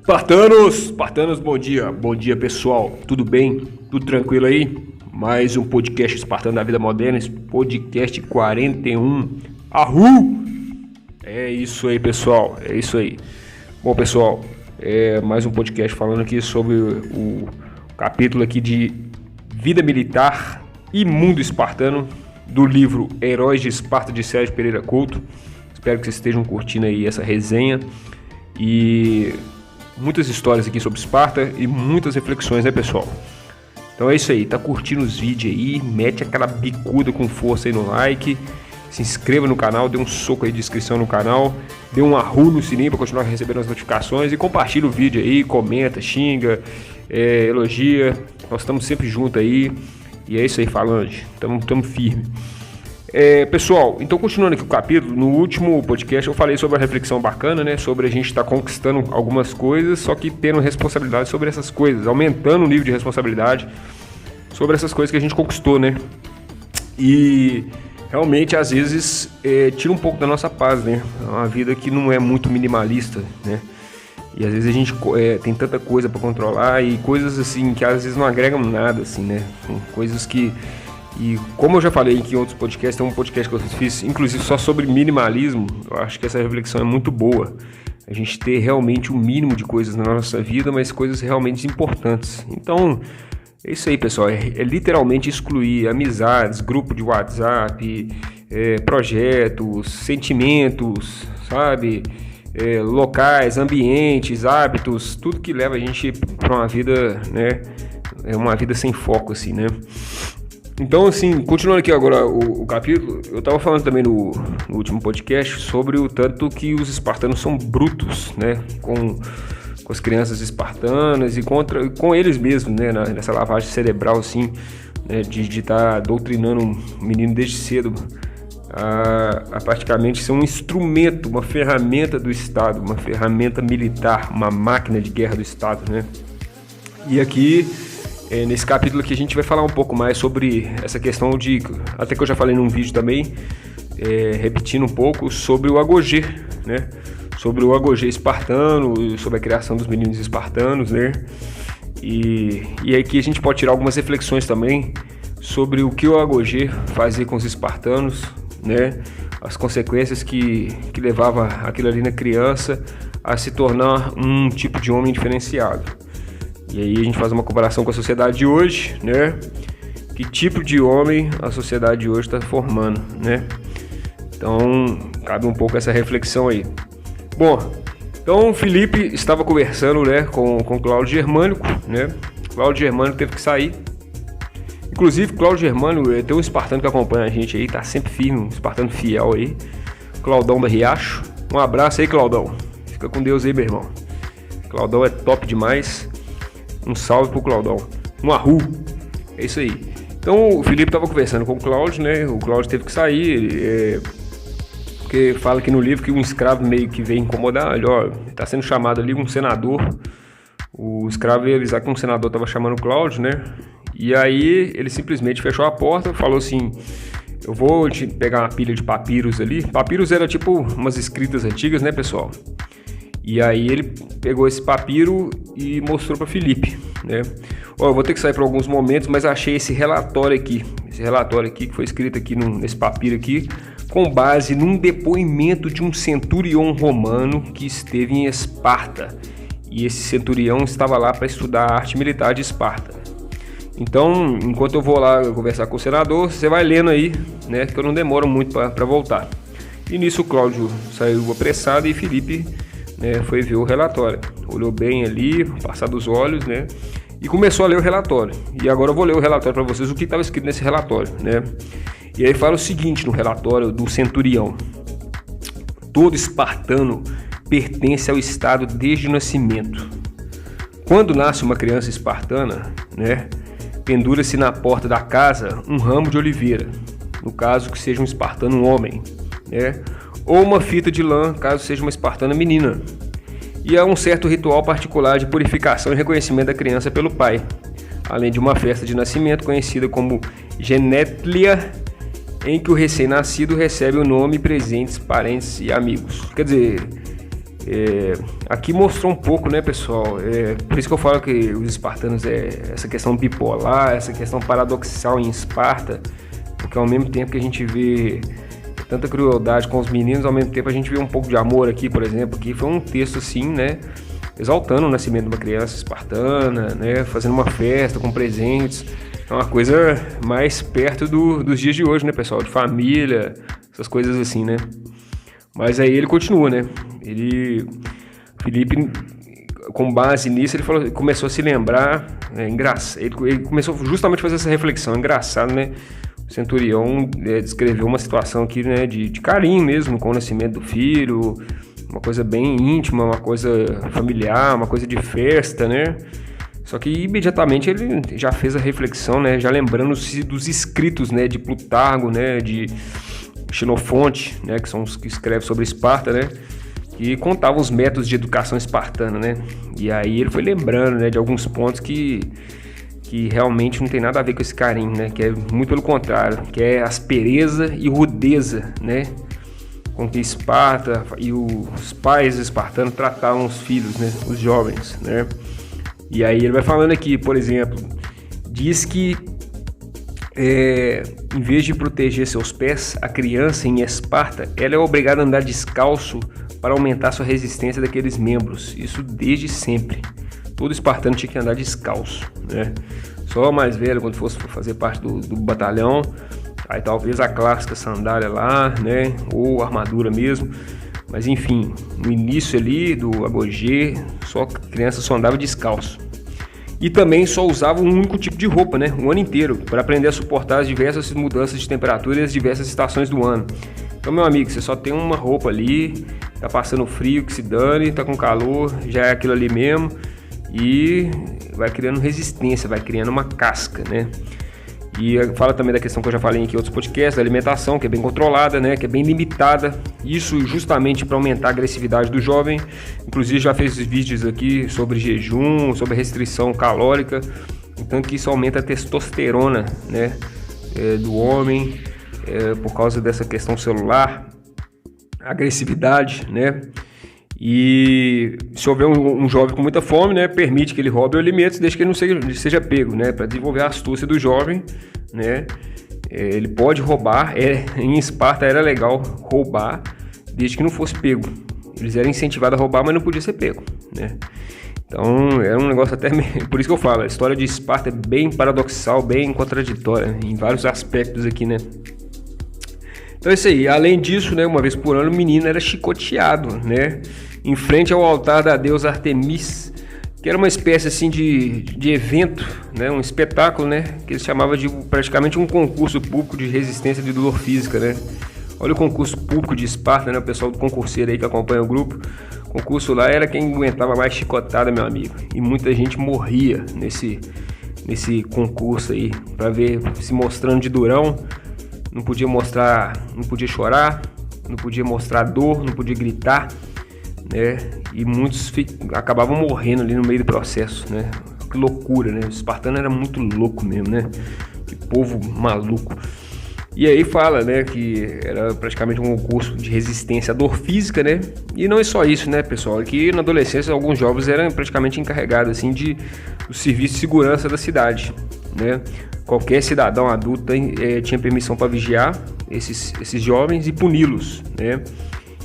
Espartanos, bom dia pessoal, tudo bem? Tudo tranquilo aí? Mais um podcast Espartano da Vida Moderna, podcast 41, Arru! É isso aí pessoal, é isso aí. Bom pessoal, mais um podcast falando aqui sobre o capítulo aqui de Vida Militar e Mundo Espartano, do livro Heróis de Esparta, de Sérgio Pereira Couto. Espero que vocês estejam curtindo aí essa resenha e muitas histórias aqui sobre Esparta e muitas reflexões, né pessoal? Então é isso aí, tá curtindo os vídeos aí, mete aquela bicuda com força aí no like, se inscreva no canal, dê um soco aí de inscrição no canal, dê um arru no sininho para continuar recebendo as notificações e compartilha o vídeo aí, comenta, xinga, elogia, nós estamos sempre juntos aí e é isso aí, Falange, estamos firmes. Pessoal, então continuando aqui o capítulo, no último podcast eu falei sobre a reflexão bacana, né? Sobre a gente estar conquistando algumas coisas, só que tendo responsabilidade sobre essas coisas, aumentando o nível de responsabilidade sobre essas coisas que a gente conquistou, né? E realmente às vezes tira um pouco da nossa paz, né? É uma vida que não é muito minimalista, né? E às vezes a gente tem tanta coisa para controlar e coisas assim que às vezes não agregam nada, assim, né? São coisas que... E como eu já falei aqui em outros podcasts, tem um podcast que eu fiz, inclusive só sobre minimalismo, eu acho que essa reflexão é muito boa. A gente ter realmente o mínimo de coisas na nossa vida, mas coisas realmente importantes. Então, é isso aí, pessoal. É literalmente excluir amizades, grupo de WhatsApp, projetos, sentimentos, sabe? Locais, ambientes, hábitos, tudo que leva a gente para uma vida, né? É uma vida sem foco, assim, né? Então, assim, continuando aqui agora o capítulo, eu estava falando também no último podcast sobre o tanto que os espartanos são brutos, né, com as crianças espartanas e com eles mesmos, né, nessa lavagem cerebral, assim, né, de estar doutrinando um menino desde cedo a praticamente ser um instrumento, uma ferramenta do Estado, uma ferramenta militar, uma máquina de guerra do Estado, né. E aqui... nesse capítulo aqui a gente vai falar um pouco mais sobre essa questão de, até que eu já falei num vídeo também, repetindo um pouco sobre o agogê, né? Sobre o agogê espartano, sobre a criação dos meninos espartanos, né? E aqui a gente pode tirar algumas reflexões também sobre o que o agogê fazia com os espartanos, né? As consequências que levava aquilo ali na criança a se tornar um tipo de homem diferenciado. E aí a gente faz uma comparação com a sociedade de hoje, né? Que tipo de homem a sociedade de hoje está formando, né? Então, cabe um pouco essa reflexão aí. Bom, então o Felipe estava conversando, né, com Cláudio Germânico, né? Cláudio Germânico teve que sair. Inclusive, Cláudio Germânico, tem um espartano que acompanha a gente aí, tá sempre firme, um espartano fiel aí. Claudão da Riacho. Um abraço aí, Claudão. Fica com Deus aí, meu irmão. Claudão é top demais. Um salve pro Claudão. Um arru. É isso aí. Então o Felipe estava conversando com o Cláudio, né? O Cláudio teve que sair. Porque fala aqui no livro que um escravo meio que veio incomodar. Ele, tá sendo chamado ali um senador. O escravo veio avisar que um senador estava chamando o Cláudio, né? E aí ele simplesmente fechou a porta, falou assim: eu vou te pegar uma pilha de papiros ali. Papiros era tipo umas escritas antigas, né, pessoal? E aí ele pegou esse papiro e mostrou para Felipe, né? Eu vou ter que sair por alguns momentos, mas achei esse relatório aqui que foi escrito aqui nesse papiro aqui, com base num depoimento de um centurião romano que esteve em Esparta. E esse centurião estava lá para estudar a arte militar de Esparta. Então, enquanto eu vou lá conversar com o senador, você vai lendo aí, né? Que eu não demoro muito para voltar. E nisso o Cláudio saiu apressado e Felipe... foi ver o relatório, olhou bem ali, passar dos olhos, né? E começou a ler o relatório. E agora eu vou ler o relatório para vocês, o que estava escrito nesse relatório, né? E aí fala o seguinte no relatório do centurião: todo espartano pertence ao Estado desde o nascimento. Quando nasce uma criança espartana, né, pendura-se na porta da casa um ramo de oliveira, no caso que seja um espartano homem, né? Ou uma fita de lã, caso seja uma espartana menina. E há um certo ritual particular de purificação e reconhecimento da criança pelo pai, além de uma festa de nascimento conhecida como genetlia, em que o recém-nascido recebe o nome, presentes, parentes e amigos. Quer dizer, Aqui mostrou um pouco, né, pessoal? Por isso que eu falo que os espartanos essa questão bipolar, essa questão paradoxal em Esparta, porque ao mesmo tempo que a gente vê tanta crueldade com os meninos, ao mesmo tempo a gente vê um pouco de amor aqui, por exemplo. Aqui foi um texto assim, né, exaltando o nascimento de uma criança espartana, né, fazendo uma festa com presentes. É uma coisa mais perto dos dias de hoje, né, pessoal? De família, essas coisas assim, né? Mas aí ele continua, né? Filipe, com base nisso, ele começou a se lembrar, ele começou justamente a fazer essa reflexão. Engraçado, né? O centurião descreveu uma situação aqui, né, de carinho mesmo com o nascimento do filho, uma coisa bem íntima, uma coisa familiar, uma coisa de festa, né? Só que imediatamente ele já fez a reflexão, né, já lembrando-se dos escritos, né, de Plutarco, né, de Xenofonte, né, que são os que escrevem sobre Esparta, né, que contavam os métodos de educação espartana, né. E aí ele foi lembrando, né, de alguns pontos que realmente não tem nada a ver com esse carinho, né, que é muito pelo contrário, que é aspereza e rudeza, né, com que Esparta e os pais espartanos tratavam os filhos, né, os jovens, né. E aí ele vai falando aqui, por exemplo, diz que em vez de proteger seus pés, a criança em Esparta, ela é obrigada a andar descalço para aumentar sua resistência daqueles membros. Isso desde sempre. Todo espartano tinha que andar descalço, né? Só o mais velho, quando fosse fazer parte do batalhão, aí talvez a clássica sandália lá, né? Ou armadura mesmo. Mas enfim, no início ali do apogeu, a criança só andava descalço. E também só usava um único tipo de roupa, né? O ano inteiro, para aprender a suportar as diversas mudanças de temperatura e as diversas estações do ano. Então, meu amigo, você só tem uma roupa ali, tá passando frio, que se dane, tá com calor, já é aquilo ali mesmo. E vai criando resistência, vai criando uma casca, né? E fala também da questão que eu já falei aqui em outros podcasts, da alimentação, que é bem controlada, né? Que é bem limitada. Isso justamente para aumentar a agressividade do jovem. Inclusive já fez vídeos aqui sobre jejum, sobre restrição calórica. Então que isso aumenta a testosterona, né? Do homem, por causa dessa questão celular, agressividade, né? E se houver um jovem com muita fome, né, permite que ele roube alimentos desde que ele não seja pego, né, para desenvolver a astúcia do jovem, né. Ele pode roubar, em Esparta era legal roubar desde que não fosse pego. Eles eram incentivados a roubar, mas não podia ser pego, né. Então é um negócio até por isso que eu falo, a história de Esparta é bem paradoxal, bem contraditória em vários aspectos aqui, né. Então é isso aí. Além disso, né, uma vez por ano o menino era chicoteado, né, em frente ao altar da deusa Artemis, que era uma espécie assim de evento, né, um espetáculo, né, que eles chamavam de praticamente um concurso público de resistência de dor física, né. Olha o concurso público de Esparta, né, o pessoal do concurseiro aí que acompanha o grupo. O concurso lá era quem aguentava mais chicotada, meu amigo, e muita gente morria nesse concurso aí, para ver se mostrando de durão. Não podia chorar, não podia mostrar dor, não podia gritar, né? E muitos acabavam morrendo ali no meio do processo, né? Que loucura, né? O espartano era muito louco mesmo, né? Que povo maluco. E aí fala, né, que era praticamente um concurso de resistência à dor física, né? E não é só isso, né, pessoal? Aqui na adolescência alguns jovens eram praticamente encarregados assim do serviço de segurança da cidade, né? Qualquer cidadão adulto tinha permissão para vigiar esses jovens e puni-los, né?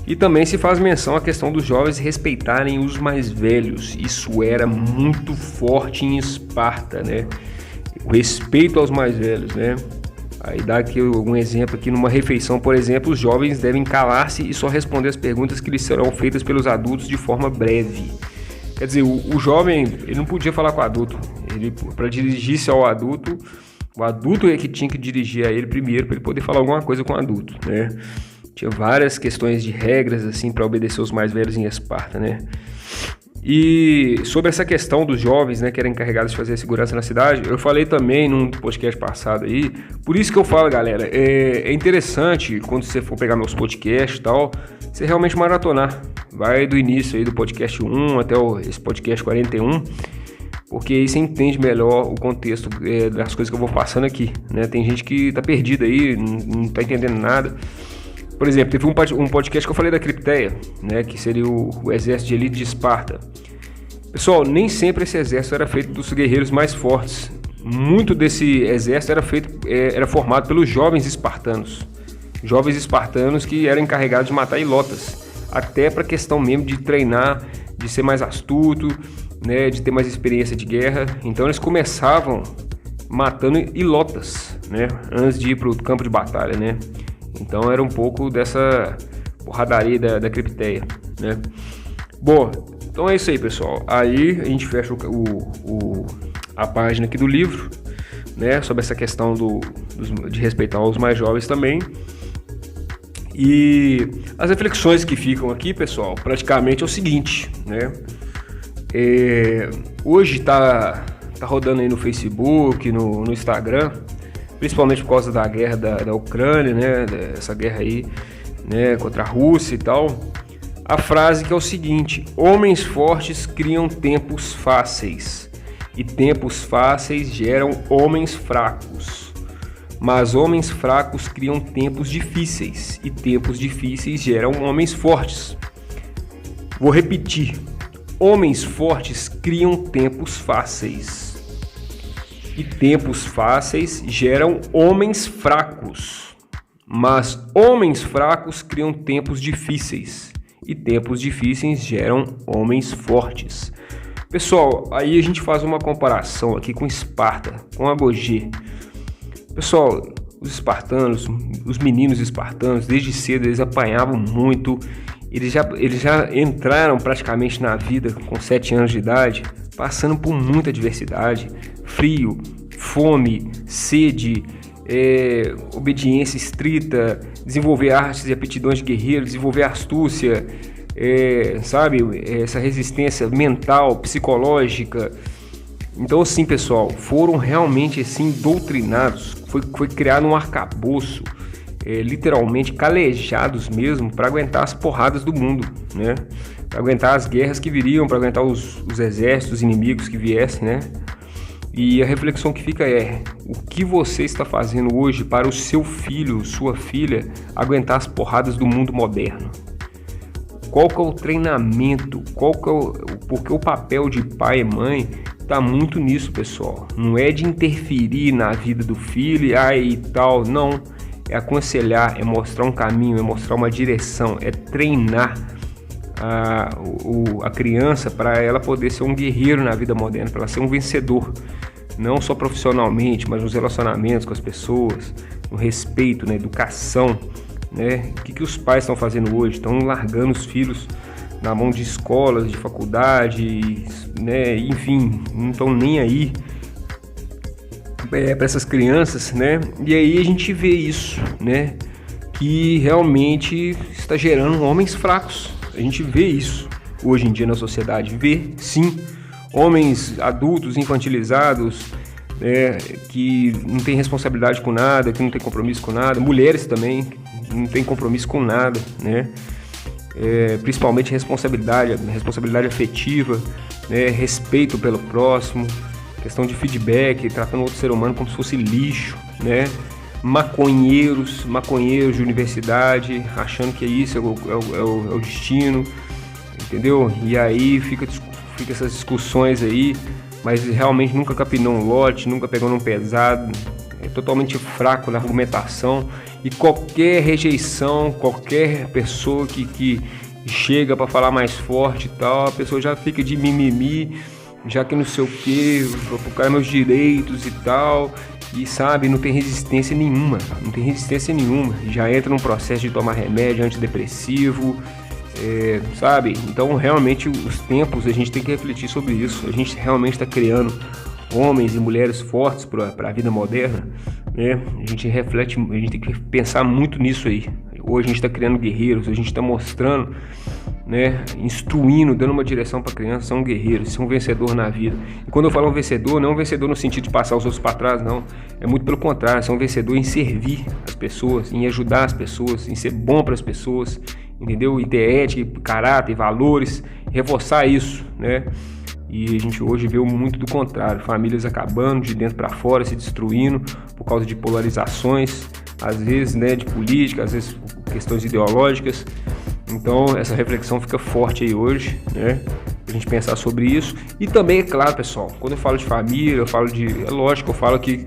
E também se faz menção à questão dos jovens respeitarem os mais velhos. Isso era muito forte em Esparta, né? O respeito aos mais velhos, né? Aí dá aqui algum exemplo aqui, numa refeição, por exemplo, os jovens devem calar-se e só responder as perguntas que lhes serão feitas pelos adultos de forma breve. Quer dizer, o jovem, ele não podia falar com o adulto. Para dirigir-se ao adulto, o adulto é que tinha que dirigir a ele primeiro, para ele poder falar alguma coisa com o adulto, né? Tinha várias questões de regras, assim, para obedecer os mais velhos em Esparta, né? E sobre essa questão dos jovens, né, que eram encarregados de fazer a segurança na cidade, eu falei também num podcast passado aí. Por isso que eu falo, galera, é interessante quando você for pegar meus podcasts e tal, você realmente maratonar. Vai do início aí do podcast 1 até esse podcast 41, porque aí você entende melhor o contexto das coisas que eu vou passando aqui, né? Tem gente que tá perdida aí, não tá entendendo nada. Por exemplo, teve um podcast que eu falei da Cripteia, né, que seria o exército de elite de Esparta. Pessoal, nem sempre esse exército era feito dos guerreiros mais fortes. Muito desse exército era formado pelos jovens espartanos. Jovens espartanos que eram encarregados de matar ilotas. Até para questão mesmo de treinar, de ser mais astuto, né, de ter mais experiência de guerra. Então eles começavam matando ilotas, né, antes de ir para o campo de batalha, né. Então era um pouco dessa porradaria da Cripteia, né. Bom, então é isso aí, pessoal. Aí a gente fecha a página aqui do livro, né, sobre essa questão de respeitar os mais jovens também. E as reflexões que ficam aqui, pessoal, praticamente é o seguinte, né? Hoje tá rodando aí no Facebook, no Instagram, principalmente por causa da guerra da Ucrânia, né? Essa guerra aí, né, contra a Rússia e tal. A frase que é o seguinte: homens fortes criam tempos fáceis, e tempos fáceis geram homens fracos. Mas homens fracos criam tempos difíceis, e tempos difíceis geram homens fortes. Vou repetir: homens fortes criam tempos fáceis, e tempos fáceis geram homens fracos. Mas homens fracos criam tempos difíceis, e tempos difíceis geram homens fortes. Pessoal, aí a gente faz uma comparação aqui com Esparta, com Agogê. Pessoal, os espartanos, os meninos espartanos, desde cedo eles apanhavam muito. Eles já entraram praticamente na vida com 7 anos de idade, passando por muita adversidade, frio, fome, sede, obediência estrita, desenvolver artes e aptidões de guerreiro, desenvolver astúcia, sabe, essa resistência mental, psicológica. Então, assim, pessoal, foram realmente assim doutrinados. Foi criado um arcabouço, literalmente calejados mesmo, para aguentar as porradas do mundo, né? Para aguentar as guerras que viriam, para aguentar os exércitos inimigos que viessem, né? E a reflexão que fica é: o que você está fazendo hoje para o seu filho, sua filha, aguentar as porradas do mundo moderno? Qual que é o treinamento? Porque o papel de pai e mãe tá muito nisso, pessoal. Não é de interferir na vida do filho e tal, não. É aconselhar, é mostrar um caminho, é mostrar uma direção, é treinar a criança para ela poder ser um guerreiro na vida moderna, para ela ser um vencedor. Não só profissionalmente, mas nos relacionamentos com as pessoas, no respeito, na educação, né? O que os pais estão fazendo hoje? Estão largando os filhos na mão de escolas, de faculdades, né? Enfim, não estão nem aí para essas crianças, né? E aí a gente vê isso, né? Que realmente está gerando homens fracos. A gente vê isso hoje em dia na sociedade. Vê, sim, homens adultos infantilizados, que não tem responsabilidade com nada, que não tem compromisso com nada. Mulheres também não tem compromisso com nada, né? Principalmente responsabilidade afetiva, né? Respeito pelo próximo, questão de feedback, tratando outro ser humano como se fosse lixo, né? Maconheiros de universidade, achando que isso é o destino, entendeu? E aí fica essas discussões aí, mas realmente nunca capinou um lote, nunca pegou num pesado, é totalmente fraco na argumentação. E qualquer rejeição, qualquer pessoa que chega para falar mais forte e tal, a pessoa já fica de mimimi, já que não sei o que, vou procurar meus direitos e tal, e sabe, não tem resistência nenhuma, já entra num processo de tomar remédio antidepressivo, sabe? Então realmente os tempos, a gente tem que refletir sobre isso. A gente realmente está criando homens e mulheres fortes para a vida moderna, né? A gente tem que pensar muito nisso aí. Hoje a gente está criando guerreiros, a gente está mostrando, né, instruindo, dando uma direção para a criança, ser um guerreiro, ser um vencedor na vida. E quando eu falo um vencedor, não é um vencedor no sentido de passar os outros para trás, não. É muito pelo contrário, ser um vencedor em servir as pessoas, em ajudar as pessoas, em ser bom para as pessoas, entendeu? E ter ética, caráter, valores, reforçar isso, né? E a gente hoje vê muito do contrário, famílias acabando de dentro para fora, se destruindo por causa de polarizações, às vezes, né, de política, às vezes questões ideológicas. Então essa reflexão fica forte aí hoje, né, pra gente pensar sobre isso. E também, é claro, pessoal, quando eu falo de família, eu falo é lógico, eu falo que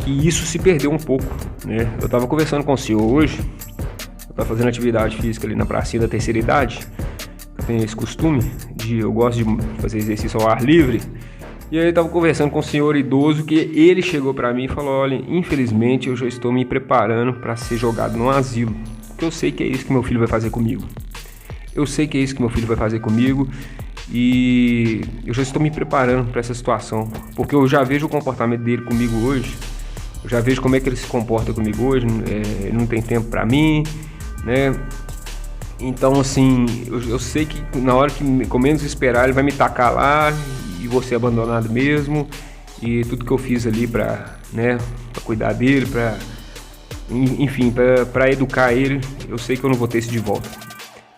isso se perdeu um pouco, né. Eu tava conversando com o senhor hoje, eu tava fazendo atividade física ali na pracinha da terceira idade. Eu tenho esse costume eu gosto de fazer exercício ao ar livre. E aí eu tava conversando com um senhor idoso que ele chegou pra mim e falou: olha, infelizmente eu já estou me preparando para ser jogado num asilo, porque eu sei que é isso que meu filho vai fazer comigo. Eu sei que é isso que meu filho vai fazer comigo e eu já estou me preparando para essa situação, porque eu já vejo o comportamento dele comigo hoje, eu já vejo como é que ele se comporta comigo hoje, ele não tem tempo para mim, né? Então, assim, eu sei que na hora que com menos esperar ele vai me tacar lá e vou ser abandonado mesmo. E tudo que eu fiz ali pra cuidar dele, pra educar ele, eu sei que eu não vou ter isso de volta.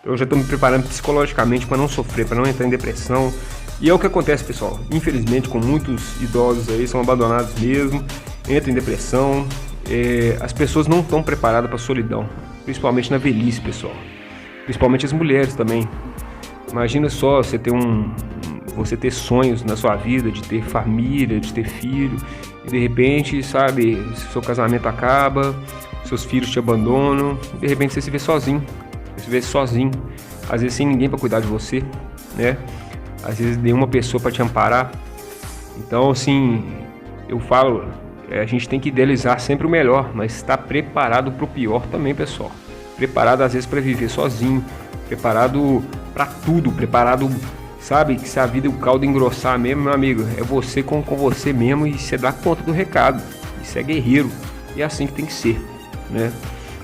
Eu já tô me preparando psicologicamente para não sofrer, para não entrar em depressão. E é o que acontece, pessoal. Infelizmente, com muitos idosos aí, são abandonados mesmo, entram em depressão. As pessoas não estão preparadas para solidão, principalmente na velhice, pessoal. Principalmente as mulheres também. Imagina só você ter sonhos na sua vida, de ter família, de ter filho, e de repente, sabe, seu casamento acaba, seus filhos te abandonam, e de repente você se vê sozinho. Você se vê sozinho, às vezes sem ninguém para cuidar de você, né? Às vezes nenhuma pessoa para te amparar. Então, assim, eu falo, a gente tem que idealizar sempre o melhor, mas estar preparado para o pior também, pessoal. Preparado às vezes para viver sozinho, preparado para tudo, preparado, sabe, que se a vida o caldo engrossar mesmo, meu amigo, é você com você mesmo e você dá conta do recado, isso é guerreiro, e é assim que tem que ser, né?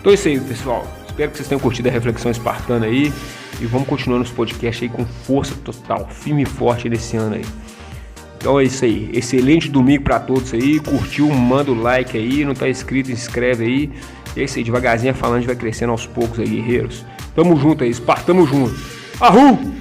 Então é isso aí, pessoal, espero que vocês tenham curtido a reflexão espartana aí, e vamos continuar nos podcasts aí com força total, firme e forte nesse ano aí. Então é isso aí, excelente domingo para todos aí, curtiu, manda o like aí, não tá inscrito, inscreve aí. E é isso aí, devagarzinho falando, a gente vai crescendo aos poucos aí, guerreiros. Tamo junto aí, espartamos juntos. Arru!